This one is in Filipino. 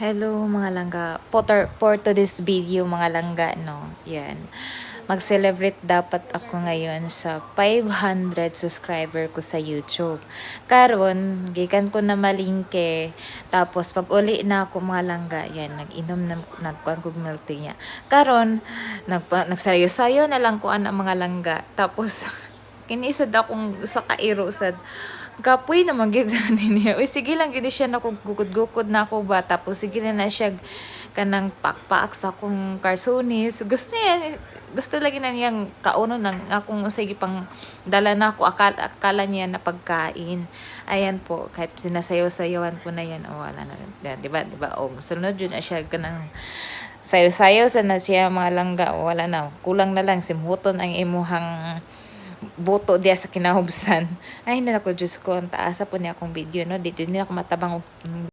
Hello mga langga. For today's video mga langga, no? Yan. Mag-celebrate dapat ako ngayon sa 500 subscriber ko sa YouTube. Karon, gikan ko na malingke. Tapos pag uli na ako mga langga, yan, nag-inom na nagkuan kog milk tea niya. Karon, nagsayo-sayo na lang ko ang mga langga. Tapos kinisod akong sa kairo sad. Kapoy naman gid niya. Uy, sige lang gid siya nakugukod-gukod na ako ba. Tapos sige na siya kanang pakpak sa akong karsunis. Gusto lagi na niyang kauno ng akong sige pang dala na ako. Akala niya na pagkain. Ayan po, kahit sinasayaw-sayawan ko na yan. O, wala na. Diba? O, sunod yun na siya kanang sayo-sayo sa na siya mga langga. O, wala na. Kulang na lang. Simhuton ang imuhang boto diya sa kinahubsan. Ay, nako, Diyos ko, ang taasa po niya akong video, no? Dito niya ako matabang